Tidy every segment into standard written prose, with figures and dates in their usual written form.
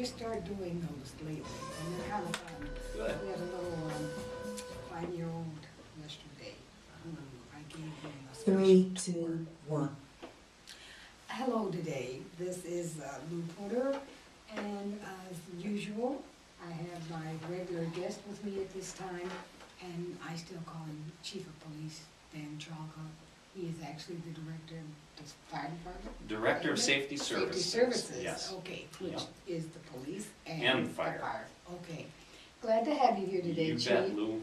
just started doing those lately, and they're kind of fun. Good. We had a little 5-year-old yesterday who I gave him a Three, special tour. 2, 1. Hello today, this is Lou Porter, and as usual, I have my regular guest with me at this time, and I still call him Chief of Police, DanTrelka. He is actually the Director of the Fire Department? Director of Safety Services. Safety Services, Yes. okay, which Yeah. is the police And and fire. Okay, glad to have you here today, You Chief. bet, Lou.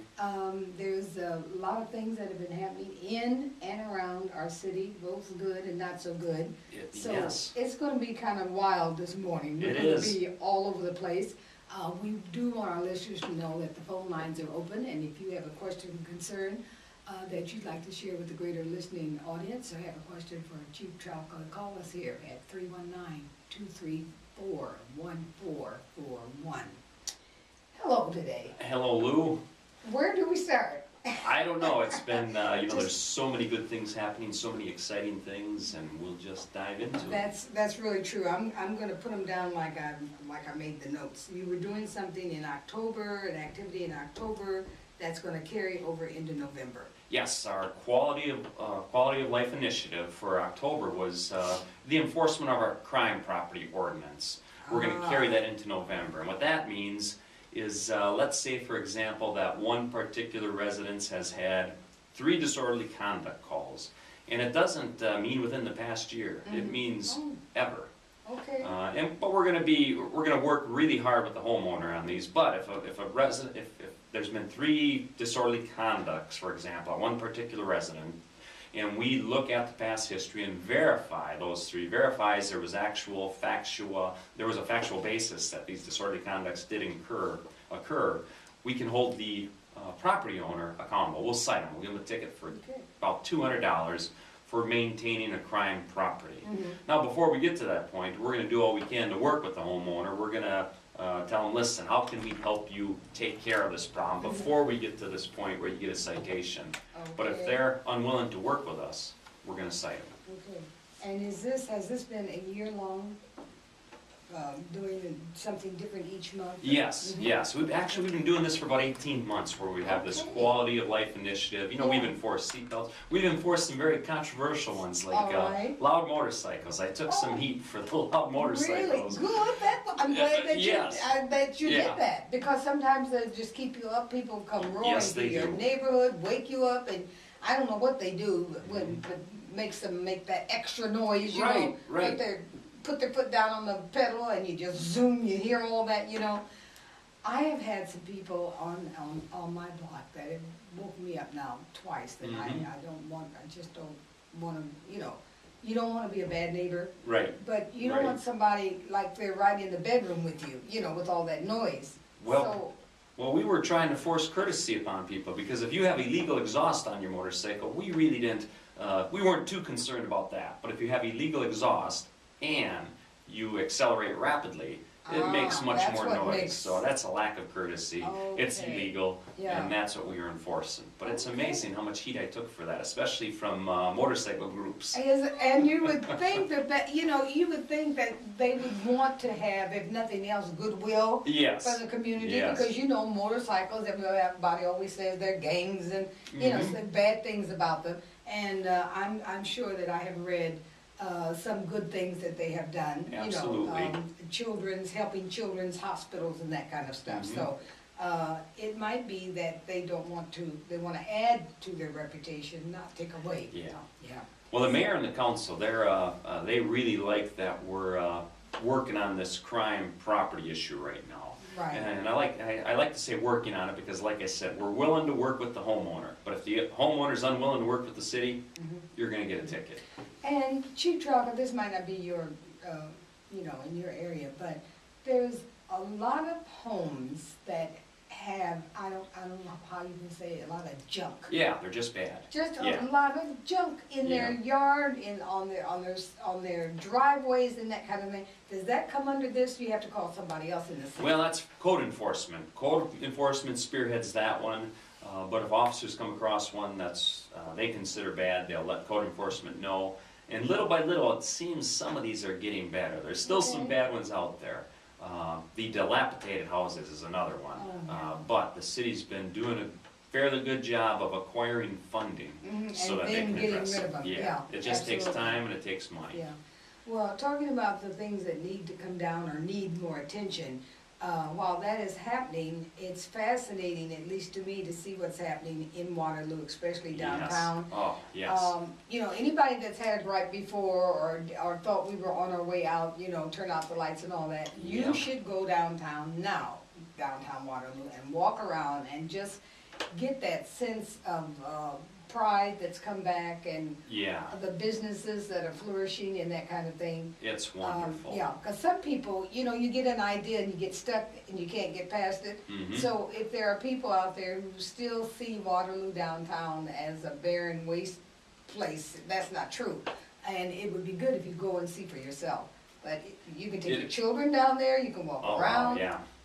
There's a lot of things that have been happening in and around our city, both good and not so good. So Yes. it's gonna be kind of wild this morning. We're It gonna is. be all over the place. We do want our listeners to know that the phone lines are open, and if you have a question or concern that you'd like to share with the greater listening audience, or have a question for Chief Trelka, call us here at 319-234-1441. Hello today. Hello, Lou. Where do we start? I don't know. It's been, there's so many good things happening, so many exciting things, and we'll just dive into it. That's really true. I'm gonna put them down like I made the notes. You were doing something in October, an activity in October that's gonna carry over into November. Yes, our quality of life initiative for October was the enforcement of our crime property ordinance. We're going to carry that into November, and what that means is, let's say, for example, that one particular residence has had 3 disorderly conduct calls, and it doesn't mean within the past year. It means ever. Okay. But we're going to work really hard with the homeowner on these. But if there's been 3 disorderly conducts, for example, at one particular resident, and we look at the past history and verify those 3, verifies there was a factual basis that these disorderly conducts did occur, we can hold the property owner accountable. We'll cite him. We'll give him a ticket for about $200 for maintaining a crime property. Now, before we get to that point, we're going to do all we can to work with the homeowner. We're going to tell them, listen, how can we help you take care of this problem before we get to this point where you get a citation? But if they're unwilling to work with us, we're going to cite them. Okay. And has this been a year-long, doing something different each month? Yes, yes. We've been doing this for about 18 months where we have this quality of life initiative. We've enforced seatbelts. We've enforced some very controversial ones like loud motorcycles. I took some heat for the loud motorcycles. Really? Good. I'm glad that you did Yeah. that, because sometimes they just keep you up. People come roaring Yes, to they your do. neighborhood, wake you up, and I don't know what they do but makes them make that extra noise, you know. Right. Put their foot down on the pedal and you just zoom, you hear all that, you know. I have had some people on my block that have woke me up now twice that I just don't want to, you don't want to be a bad neighbor. Right. But you don't want somebody like they're right in the bedroom with you, with all that noise. Well, we were trying to force courtesy upon people, because if you have illegal exhaust on your motorcycle, we really didn't, we weren't too concerned about that. But if you have illegal exhaust and you accelerate rapidly, it makes much more noise. So that's a lack of courtity. It's illegal, and that's what we were enforcing. But it's amazing how much heat I took for that, especially from motorcycle groups. And you would think that you would think that they would want to have, if nothing else, goodwill for the community, because motorcycles, everybody always says they're gangs and say bad things about them. And I'm sure that I have read some good things that they have done. Absolutely. Helping children's hospitals and that kind of stuff. So it might be that they want to add to their reputation, not take away. Yeah. Yeah. Well, the mayor and the council, they really like that we're working on this crime property issue right now. Right. And I like to say working on it, because, like I said, we're willing to work with the homeowner. But if the homeowner's unwilling to work with the city, you're going to get a ticket. And Chief Trelka, this might not be your, in your area, but there's a lot of homes that have, I don't know how you can say it, a lot of junk. Yeah, they're just bad. Just a lot of junk in their yard, on their driveways and that kind of thing. Does that come under this? You have to call somebody else in the city. Well, that's code enforcement. Code enforcement spearheads that one. But if officers come across one that's they consider bad, they'll let code enforcement know. And little by little, it seems some of these are getting better. There's still some bad ones out there. The dilapidated houses is another one. But the city's been doing a fairly good job of acquiring funding so that they can address it. Yeah, it just takes time and it takes money. Yeah. Well, talking about the things that need to come down or need more attention, while that is happening, it's fascinating, at least to me, to see what's happening in Waterloo, especially downtown. Yes. Oh, yes. You know, anybody that's had right before or thought we were on our way out, you know, turn out the lights and all that, you should go downtown now, downtown Waterloo, and walk around and just get that sense of pride that's come back and the businesses that are flourishing and that kind of thing. It's wonderful. Yeah, because some people, you know, you get an idea and you get stuck and you can't get past it. So if there are people out there who still see Waterloo downtown as a barren waste place, that's not true. And it would be good if you go and see for yourself. But you can take your children down there, you can walk around.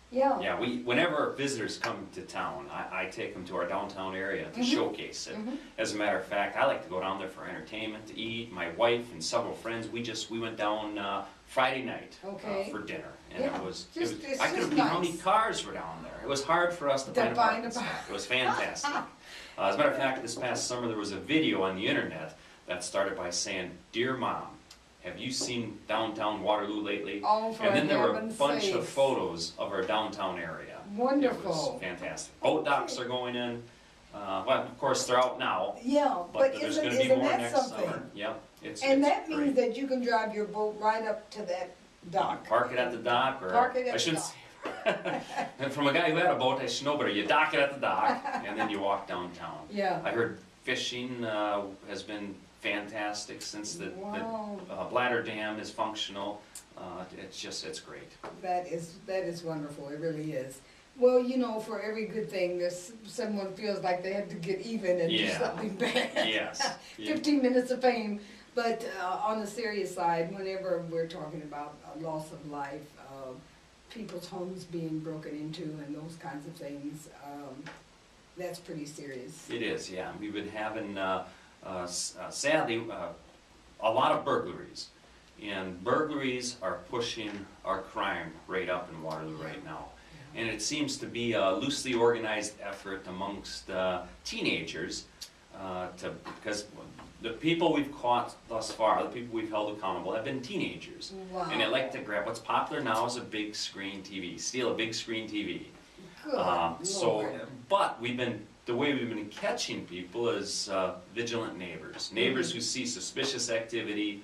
Yeah, whenever visitors come to town, I take them to our downtown area to showcase it. As a matter of fact, I like to go down there for entertainment, to eat. My wife and several friends, we went down Friday night for dinner, and it was I couldn't believe how many cars were down there. It was hard for us to find a parking spot. It was fantastic. As a matter of fact, this past summer there was a video on the internet that started by saying, "Dear Mom, have you seen downtown Waterloo lately?" And then there were a bunch of photos of our downtown area. Wonderful. It was fantastic. Boat docks are going in. Well, of course, they're out now. Yeah, but there's going to be more next summer. Yep. And that means that you can drive your boat right up to that dock. Park it at the dock, or I shouldn't say. And from a guy who had a boat, I should know better. You dock it at the dock, and then you walk downtown. Yeah. I heard fishing has been fantastic since the bladder dam is functional. It's great. That is wonderful. It really is. Well, you know, for every good thing, there's someone feels like they have to get even and do something bad. Yes. 15 minutes of fame. But on the serious side, whenever we're talking about a loss of life, people's homes being broken into and those kinds of things, that's pretty serious. It is, yeah. We've been having, sadly, a lot of burglaries. And burglaries are pushing our crime rate up in Waterloo right now. And it seems to be a loosely organized effort amongst teenagers because the people we've caught thus far, the people we've held accountable, have been teenagers. Wow. And they like to grab, what's popular now is a big screen TV, steal a big screen TV. But the way we've been catching people is vigilant neighbors. Neighbors who see suspicious activity,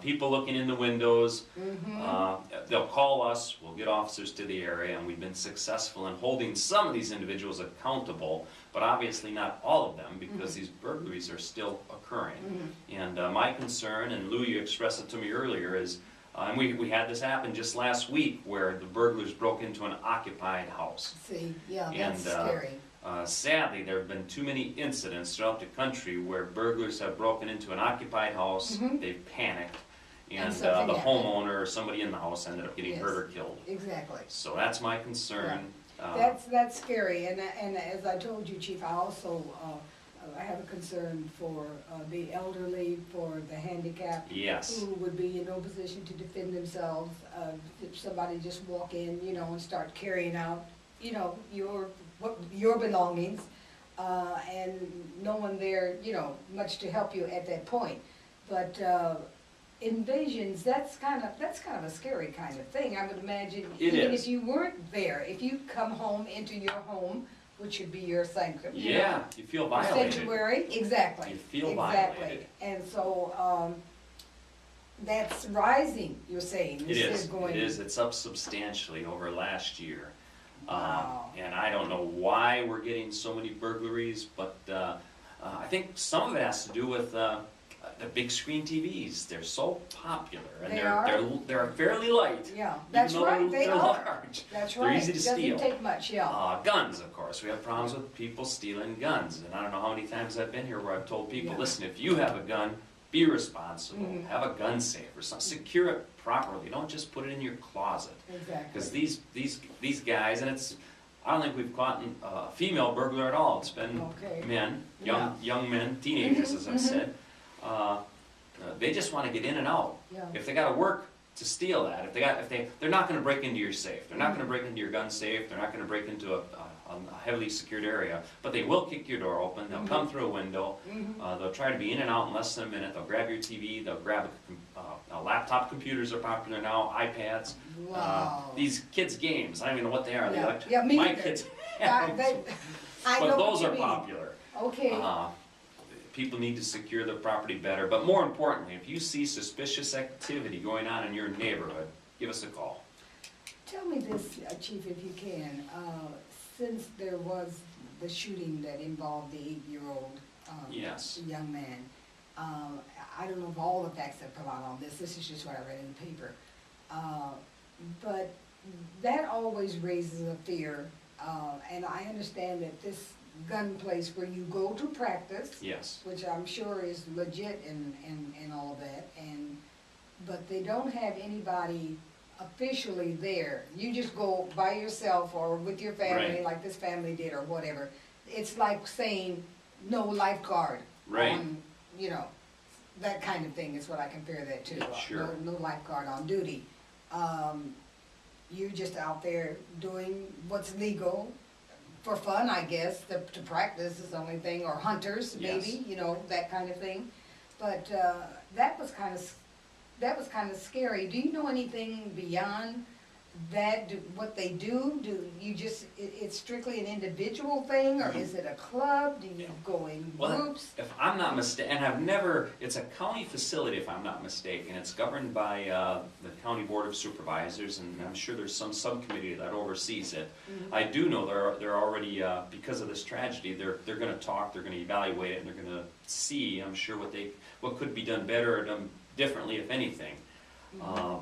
people looking in the windows. They'll call us, we'll get officers to the area, and we've been successful in holding some of these individuals accountable, but obviously not all of them, because these burglaries are still occurring. And my concern, and Lou, you expressed it to me earlier, is, and we had this happen just last week, where the burglars broke into an occupied house. See, yeah, that's scary. Sadly, there have been too many incidents throughout the country where burglars have broken into an occupied house, they've panicked, and the homeowner or somebody in the house ended up getting hurt or killed. Exactly. So that's my concern. That's scary, and as I told you, Chief, I also I have a concern for the elderly, for the handicapped, who would be in no position to defend themselves. If somebody just walk in, you know, and start carrying out, you know, your belongings, and no one there, you know, much to help you at that point. But invasions, that's kind of a scary kind of thing. I would imagine, even if you weren't there, if you come home into your home, which should be your sanctuary. Yeah, you feel violated. Sanctuary, exactly. You feel violated. And so that's rising, you're saying. It is. It's up substantially over last year. Wow. And I don't know why we're getting so many burglaries, but I think some of it has to do with the big screen TVs. They're so popular, and they're fairly light. Yeah, that's right. They're large. That's right. They're easy to steal. Doesn't take much. Yeah. Guns, of course. We have problems with people stealing guns, and I don't know how many times I've been here where I've told people, listen, if you have a gun, be responsible. Have a gun safe or something. Secure it properly. Don't just put it in your closet. Exactly. Because these guys, and I don't think we've caught a female burglar at all. It's been men, young men, teenagers, as I said. They just want to get in and out. Yeah. If they got to work to steal that. They're not going to break into your safe. They're not going to break into your gun safe. They're not going to break into a heavily secured area. But they will kick your door open. They'll come through a window. They'll try to be in and out in less than a minute. They'll grab your TV. They'll grab a laptop. Computers are popular now. iPads. Wow. These kids' games. I don't even know what they are. Me kids. But those are popular. Okay. People need to secure their property better. But more importantly, if you see suspicious activity going on in your neighborhood, give us a call. Tell me this, Chief, if you can. Since there was the shooting that involved the 8-year-old yes. young man, I don't know if all the facts have come out on this. This is just what I read in the paper. But that always raises a fear. And I understand that this gun place where you go to practice, yes, which I'm sure is legit and all of that, but they don't have anybody officially there. You just go by yourself or with your family, right, like this family did or whatever. It's like saying no lifeguard, right, on, you know, that kind of thing is what I compare that to. Sure. No lifeguard on duty. You're just out there doing what's legal for fun, I guess. To practice is the only thing, or hunters maybe, yes, you know, that kind of thing. But that was kind of scary. Do you know anything beyond that? What they do? Do you just it's strictly an individual thing, or is it a club? Do you go in groups? If I'm not mistaken, and it's a county facility if I'm not mistaken. It's governed by the County Board of Supervisors, and I'm sure there's some subcommittee that oversees it. I do know they're already, because of this tragedy, they're going to talk, they're going to evaluate it, and they're going to see, I'm sure, what could be done better or done differently, if anything.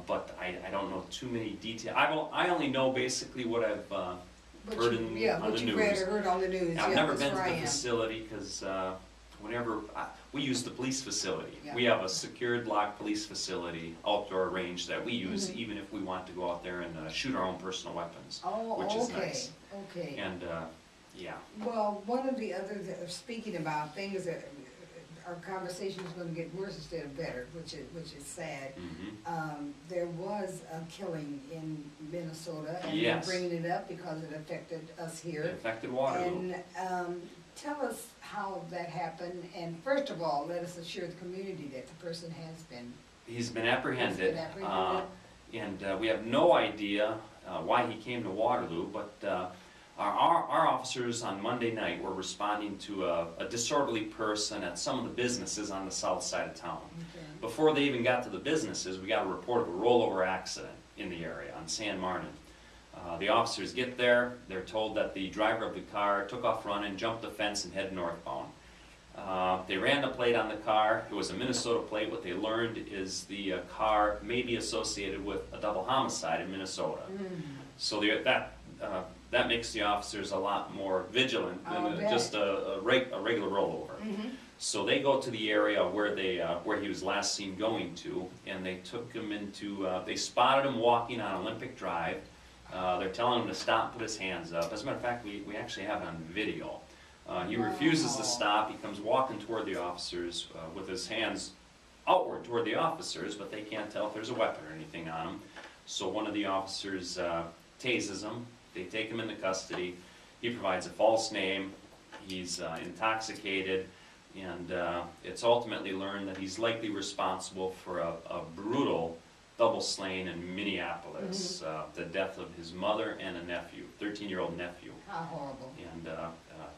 But I don't know too many details. I only know basically what I've heard on the news. What you read or heard on the news. I've never been to the facility because we use the police facility. Yeah. We have a secured locked police facility, outdoor range that we use even if we want to go out there and shoot our own personal weapons, which is nice. Okay. And yeah. Well, one of the other, speaking about things that our conversation is going to get worse instead of better, which is sad. There was a killing in Minnesota, and yes, we're bringing it up because it affected us here. It affected Waterloo. And tell us how that happened, and first of all, let us assure the community that the person has been. He's been apprehended. And we have no idea why he came to Waterloo, but our officers on Monday night were responding to a disorderly person at some of the businesses on the south side of town. Okay. Before they even got to the businesses, we got a report of a rollover accident in the area on San Martin. The officers get there, they're told that the driver of the car took off running, jumped the fence, and headed northbound. They ran the plate on the car. It was a Minnesota plate. What they learned is the car may be associated with a double homicide in Minnesota. So that makes the officers a lot more vigilant than just a regular rollover. So they go to the area where he was last seen going to, and they took him into, they spotted him walking on Olympic Drive. They're telling him to stop and put his hands up. As a matter of fact, we actually have it on video. He refuses to stop. He comes walking toward the officers with his hands outward toward the officers, but they can't tell if there's a weapon or anything on him. So one of the officers tases him. They take him into custody. He provides a false name. He's intoxicated, and it's ultimately learned that he's likely responsible for a brutal double slaying in Minneapolis, the death of his mother and a nephew, 13-year-old nephew. How horrible. And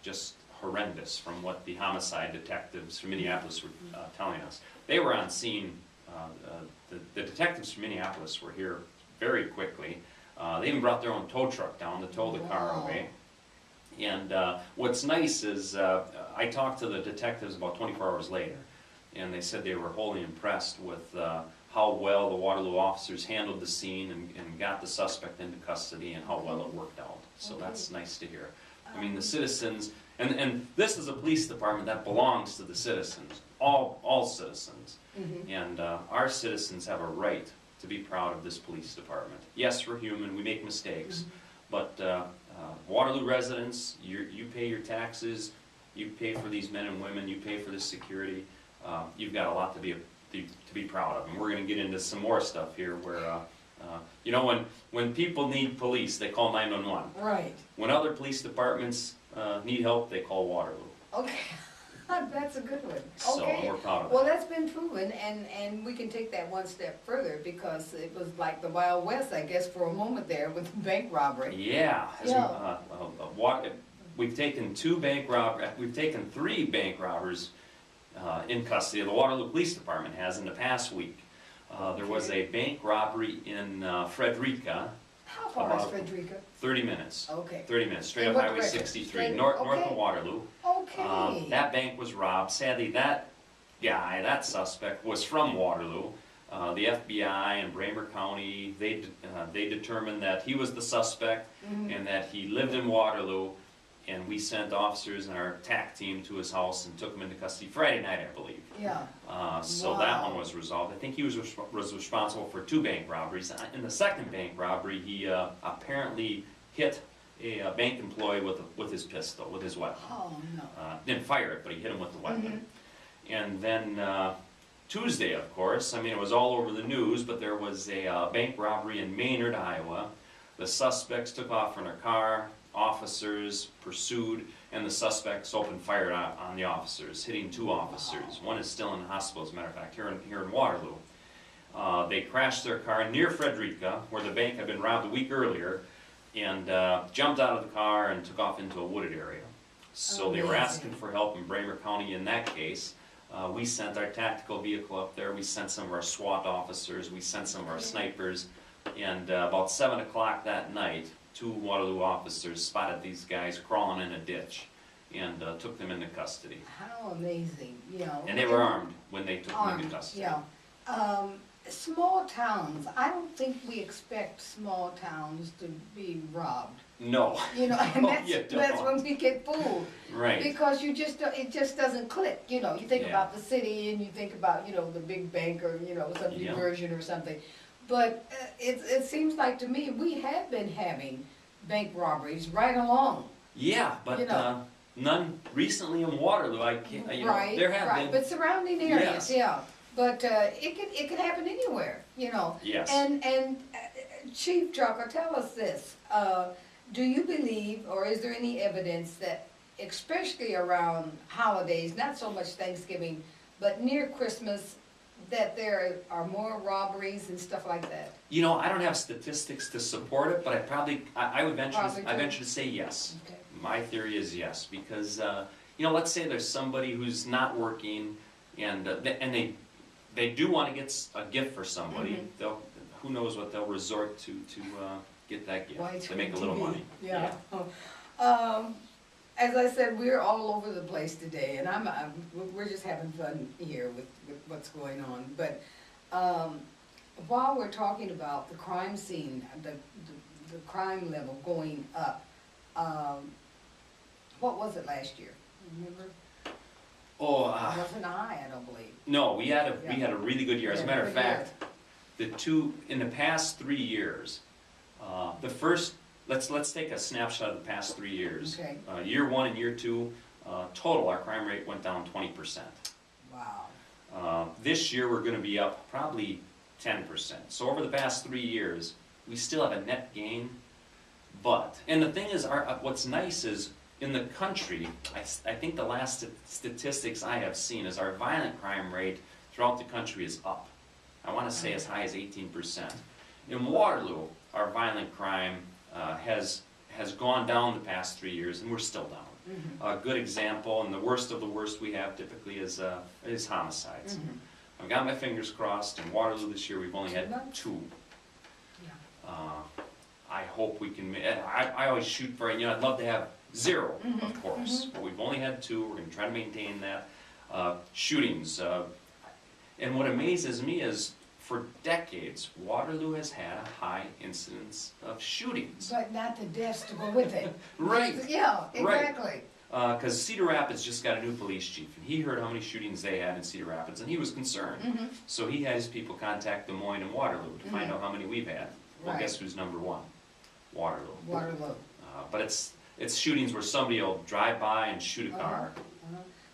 just horrendous from what the homicide detectives from Minneapolis were telling us. They were on scene. The detectives from Minneapolis were here very quickly. They even brought their own tow truck down to tow the car away. And what's nice is I talked to the detectives about 24 hours later, and they said they were wholly impressed with how well the Waterloo officers handled the scene and got the suspect into custody and how well it worked out. So that's nice to hear. I mean, the citizens, and this is a police department that belongs to the citizens, all citizens. And our citizens have a right to be proud of this police department. Yes, we're human, we make mistakes, but Waterloo residents, you pay your taxes, you pay for these men and women, you pay for this security. You've got a lot to to be proud of. And we're going to get into some more stuff here where, you know, when people need police, they call 911. Right. When other police departments need help, they call Waterloo. Okay. That's a good one. So Okay. we're proud of Well, that. that's been proven, and we can take that one step further because it was like the Wild West, I guess, for a moment there with bank robbery. Yeah. Yeah. We've taken we've taken 3 bank robbers in custody. The Waterloo Police Department has in the past week. There was a bank robbery in Frederica. How far is Frederica? 30 minutes. Okay. 30 minutes, straight And up what Highway direction? 63, Straight- north okay. of Waterloo. Okay. That bank was robbed. Sadly, that guy, that suspect, was from Waterloo. The FBI and Bramer County, they determined that he was the suspect and that he lived in Waterloo. And we sent officers and our TAC team to his house and took him into custody Friday night, I believe. Yeah. So that one was resolved. I think he was responsible for 2 bank robberies. In the second bank robbery, he apparently hit a bank employee with his pistol, with his weapon. Oh, no. Didn't fire it, but he hit him with the weapon. And then Tuesday, of course, I mean, it was all over the news, but there was a bank robbery in Maynard, Iowa. The suspects took off in their car. Officers pursued, and the suspects opened fire on the officers, hitting 2 officers. One is still in the hospital, as a matter of fact, here in Waterloo. They crashed their car near Frederica, where the bank had been robbed a week earlier, and jumped out of the car and took off into a wooded area. So they were asking for help in Bramer County in that case. We sent our tactical vehicle up there. We sent some of our SWAT officers. We sent some of our snipers. And about 7 o'clock that night, 2 Waterloo officers spotted these guys crawling in a ditch and took them into custody. How amazing, you know. And they were armed when they took them into custody. Yeah. Small towns, I don't think we expect small towns to be robbed. No. You know, and You that's don't. when we get fooled. Right. Because it just doesn't click, you know. You think Yeah. about the city and you think about, you know, the big bank or, you know, some Yeah. diversion or something. But it seems like to me we have been having bank robberies right along. Yeah, but You know. none recently in Waterloo. I can't, you know, there have been. But surrounding areas, Yes. yeah. But it can happen anywhere, you know. Yes. And Chief Trelka, tell us this. Do you believe, or is there any evidence that, especially around holidays, not so much Thanksgiving, but near Christmas, that there are more robberies and stuff like that? You know, I don't have statistics to support it, but I would venture, Probably I do. venture to say yes. Okay. My theory is yes, because you know, let's say there's somebody who's not working, and they do want to get a gift for somebody. Who knows what they'll resort to get that gift to make a little money. Yeah. As I said, we're all over the place today, and we're just having fun here with what's going on. But while we're talking about the crime scene, the crime level going up, what was it last year? Remember? Oh, It wasn't high, I don't believe. no, we had a really good year. As a matter of Good year. fact, in the past 3 years, the first. Let's take a snapshot of the past 3 years. Okay. Year 1 and year 2, total, our crime rate went down 20%. Wow. This year we're going to be up probably 10%. So over the past 3 years, we still have a net gain. And the thing is, what's nice is in the country, I think the last statistics I have seen is our violent crime rate throughout the country is up. I want to say as high as 18%. In Waterloo, our violent crime has gone down the past 3 years, and we're still down. A good example, and the worst of the worst we have typically is homicides. I've got my fingers crossed. In Waterloo this year, we've only had 2. Yeah. I hope we can. I always shoot for, you know, I'd love to have 0, of course, but we've only had 2. We're going to try to maintain that. Shootings, and what amazes me is, for decades, Waterloo has had a high incidence of shootings. But not the deaths to go with it. Right. Yeah, exactly. Because Cedar Rapids just got a new police chief, and he heard how many shootings they had in Cedar Rapids, and he was concerned. So he had his people contact Des Moines and Waterloo to find out how many we've had. Well, Right. guess who's number 1? Waterloo. Waterloo. But it's shootings where somebody will drive by and shoot a car.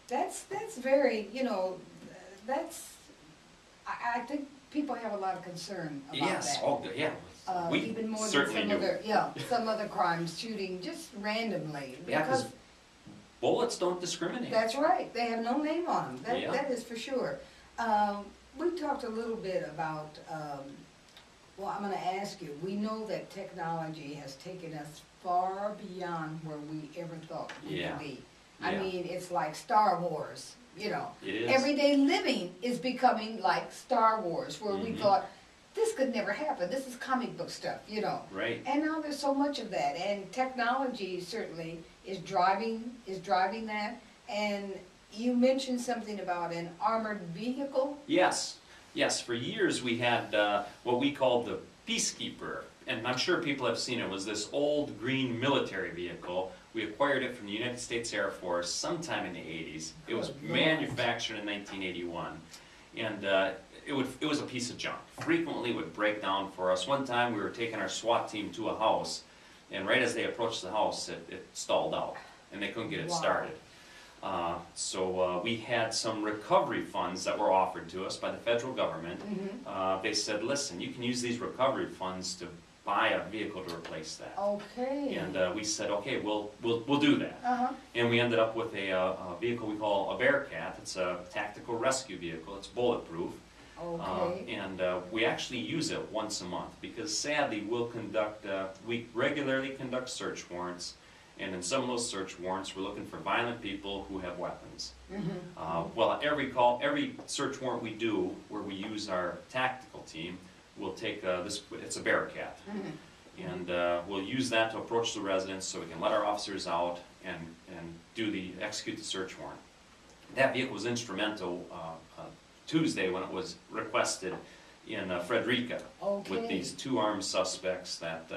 That's very, you know, that's I think people have a lot of concern about Yes, that. oh, yeah. We Even more than certainly some do. other, some other crimes, shooting just randomly. Yeah, because bullets don't discriminate. That's right, they have no name on them, Yeah. that is for sure. We talked a little bit about, well, I'm gonna ask you, we know that technology has taken us far beyond where we ever thought we Yeah. could be. I Yeah. mean, it's like Star Wars, you know. It is. Everyday living is becoming like Star Wars, where we Mhm. thought, this could never happen, this is comic book stuff, you know. Right. And now there's so much of that, and technology certainly is driving that. And you mentioned something about an armored vehicle? Yes, yes. For years we had what we called the Peacekeeper, and I'm sure people have seen it. It was this old green military vehicle. We acquired it from the United States Air Force sometime in the 80s. It was Good Lord. manufactured in 1981, and it was a piece of junk. Frequently it would break down for us. One time we were taking our SWAT team to a house, and right as they approached the house, it stalled out, and they couldn't get it Wow. started. So we had some recovery funds that were offered to us by the federal government. They said, listen, you can use these recovery funds to buy a vehicle to replace that. Okay. And we said, okay, we'll do that. Uh-huh. And we ended up with a vehicle we call a Bearcat. It's a tactical rescue vehicle. It's bulletproof. Okay. And we actually use it once a month because sadly we regularly conduct search warrants. And in some of those search warrants, we're looking for violent people who have weapons. Well, every search warrant we do, where we use our tactical team, we'll take it's a Bearcat. And we'll use that to approach the residence so we can let our officers out and execute the search warrant. That vehicle was instrumental Tuesday when it was requested in Frederica with these two armed suspects that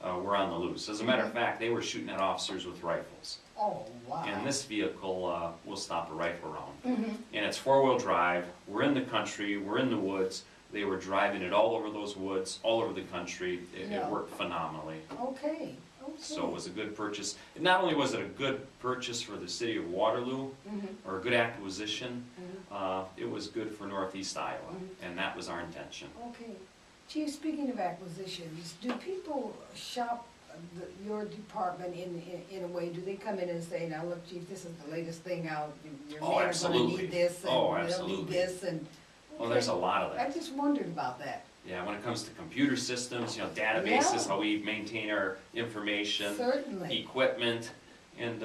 were on the loose. As a matter of fact, they were shooting at officers with rifles. Oh, wow. And this vehicle will stop a rifle round. And it's four-wheel drive. We're in the country. We're in the woods. They were driving it all over those woods, all over the country. It worked phenomenally. Okay. So it was a good purchase. Not only was it a good purchase for the city of Waterloo, or a good acquisition, it was good for Northeast Iowa, and that was our intention. Okay. Chief, speaking of acquisitions, do people shop your department in a way? Do they come in and say, now look, Chief, this is the latest thing out, your men are gonna need this, and they'll need this, and... Well, there's a lot of that. I just wondered about that. Yeah, when it comes to computer systems, databases, how we maintain our information, equipment, and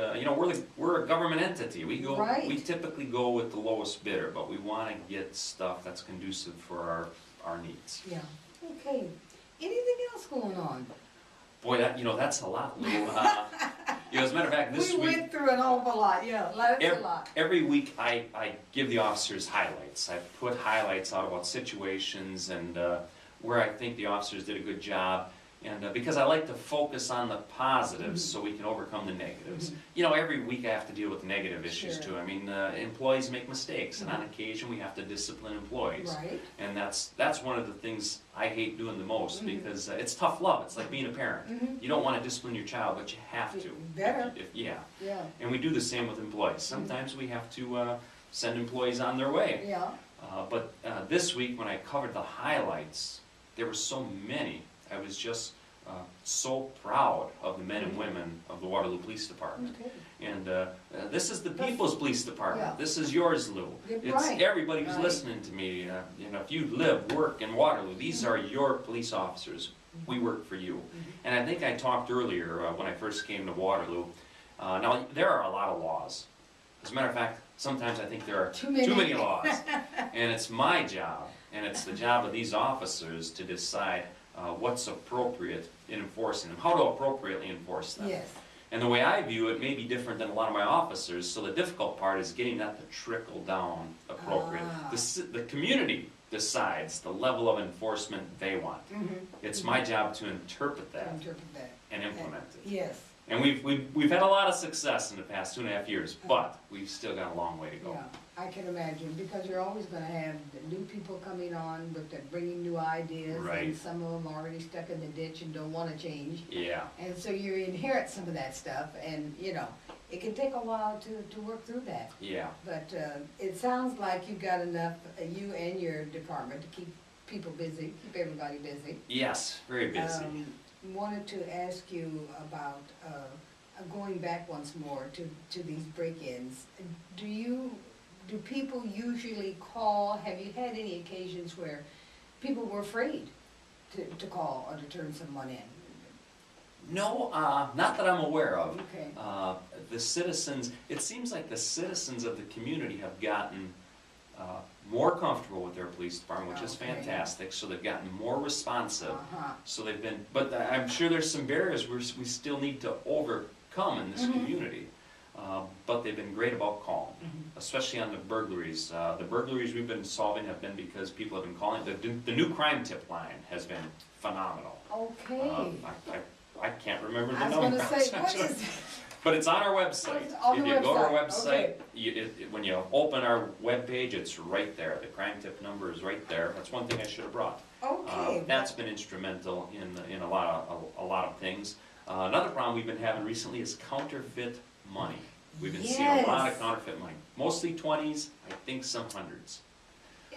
we're a government entity. We typically go with the lowest bidder, but we want to get stuff that's conducive for our needs. Yeah. Okay. Anything else going on? Boy, that's a lot, Lou. As a matter of fact, this week... We went through an awful lot, that's a lot. Every week I give the officers highlights. I put highlights out about situations and where I think the officers did a good job. And because I like to focus on the positives so we can overcome the negatives. Every week I have to deal with negative issues too. I mean, employees make mistakes, and on occasion we have to discipline employees. Right. And that's one of the things I hate doing the most because it's tough love. It's like being a parent. You don't want to discipline your child, but you have to. Better. Yeah. And we do the same with employees. Sometimes we have to send employees on their way. Yeah. But this week when I covered the highlights, there were so many. I was just so proud of the men and women of the Waterloo Police Department. And this is the People's Police Department. This is yours, Lou. It's everybody who's listening to me. If you live, work in Waterloo, these are your police officers. We work for you. And I think I talked earlier when I first came to Waterloo. Now, there are a lot of laws. As a matter of fact, sometimes I think there are too many laws. And it's my job, and it's the job of these officers to decide what's appropriate in enforcing them, how to appropriately enforce them. And the way I view it may be different than a lot of my officers, so the difficult part is getting that to trickle down appropriate. The community decides the level of enforcement they want. It's my job to interpret that and implement it. And we've had a lot of success in the past 2.5 years, but we've still got a long way to go. I can imagine, because you're always going to have new people coming on with bringing new ideas, and some of them are already stuck in the ditch and don't want to change. And so you inherit some of that stuff, and it can take a while to work through that. Yeah. But it sounds like you've got enough, you and your department, to keep people busy, keep everybody busy. Yes, very busy. Wanted to ask you about going back once more to these break-ins. Do people usually call? Have you had any occasions where people were afraid to call or to turn someone in? No, not that I'm aware of. Okay. The citizens, it seems like the citizens of the community have gotten more comfortable with their police department, which is fantastic. So they've gotten more responsive. So they've been, but I'm sure there's some barriers we still need to overcome in this community. But they've been great about calling, especially on the burglaries. The burglaries we've been solving have been because people have been calling. The new crime tip line has been phenomenal. Okay. I can't remember the I was number. going to say, what is But it's on our website. On if the you go to our website, website, when you open our webpage, it's right there. The crime tip number is right there. That's one thing I should have brought. Okay. That's been instrumental in a lot of things. Another problem we've been having recently is counterfeit money. We've been seeing a lot of counterfeit money. Mostly 20s, I think some 100s.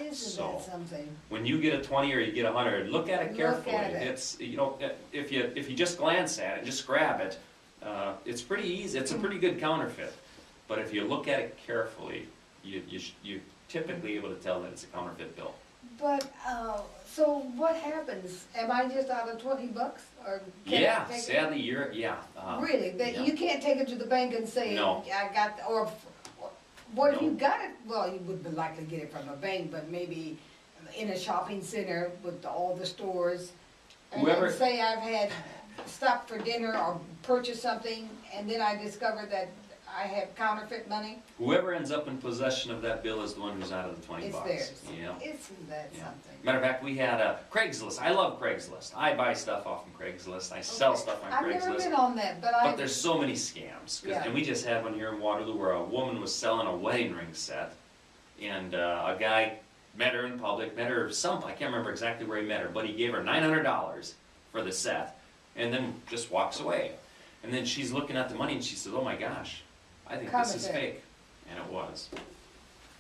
Isn't that something? When you get a 20 or you get a 100, look at it carefully. It's, you know, if you just glance at it, just grab it, it's pretty easy. It's a pretty good counterfeit. But if you look at it carefully, you're typically able to tell that it's a counterfeit bill. But so what happens? Am I just out of $20, or yeah? Sadly, really? You can't take it to the bank and say, no. I got, or what if you got it? Well, you would likely get it from a bank, but maybe in a shopping center with all the stores. And say I've had stopped for dinner or purchased something, and then I discovered that I have counterfeit money. Whoever ends up in possession of that bill is the one who's out of the 20 bucks. It's theirs. Yeah. Isn't that something? Matter of fact, we had a Craigslist. I love Craigslist. I buy stuff off of Craigslist. I sell stuff on Craigslist. I've never been on that, but there's so many scams. And we just had one here in Waterloo where a woman was selling a wedding ring set, and a guy met her in public, I can't remember exactly where he met her, but he gave her $900 for the set, and then just walks away. And then she's looking at the money and she says, oh my gosh, I think this is fake. And it was.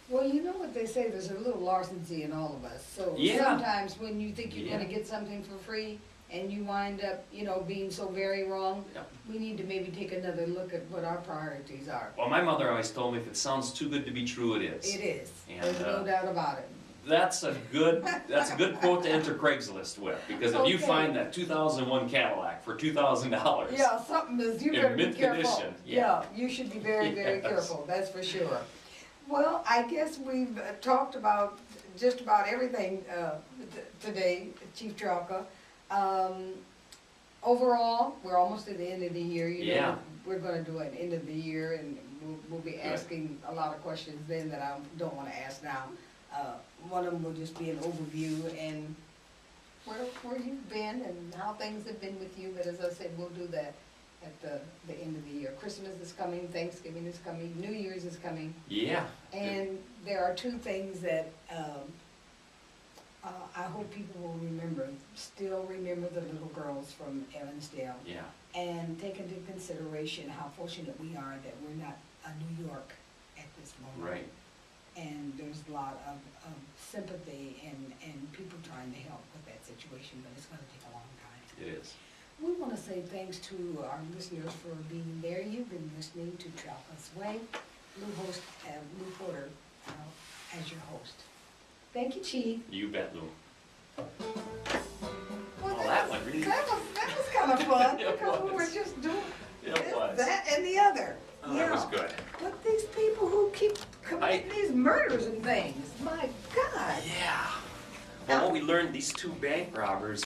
Well, you know what they say, there's a little larceny in all of us. So sometimes when you think you're going to get something for free and you wind up, being so very wrong, we need to maybe take another look at what our priorities are. Well, my mother always told me, if it sounds too good to be true, it is. It is. And, there's no doubt about it. That's a good quote to enter Craigslist with, because if you find that 2001 Cadillac for $2,000, something is, you better be careful. Condition, you should be very, very careful. That's for sure. Well, I guess we've talked about just about everything today, Chief Trelka. Overall, we're almost at the end of the year. We're going to do an end of the year, and we'll be asking a lot of questions then that I don't want to ask now. One of them will just be an overview and where you've been and how things have been with you. But as I said, we'll do that at the end of the year. Christmas is coming, Thanksgiving is coming, New Year's is coming. Yeah. And there are two things that I hope people will remember. Still remember the little girls from Evansdale. Yeah. And take into consideration how fortunate we are that we're not New York at this moment. Right. And there's a lot of sympathy and people trying to help with that situation, but it's going to take a long time. It is. We want to say thanks to our listeners for being there. You've been listening to Trelka's Way. Lou Porter as your host. Thank you, Chief. You bet, Lou. Well, that went really. That was kind of fun because we were just doing that and the other. Oh, that was good. But these people who keep committing these murders and things, my God. Yeah. Well, what we learned, these two bank robbers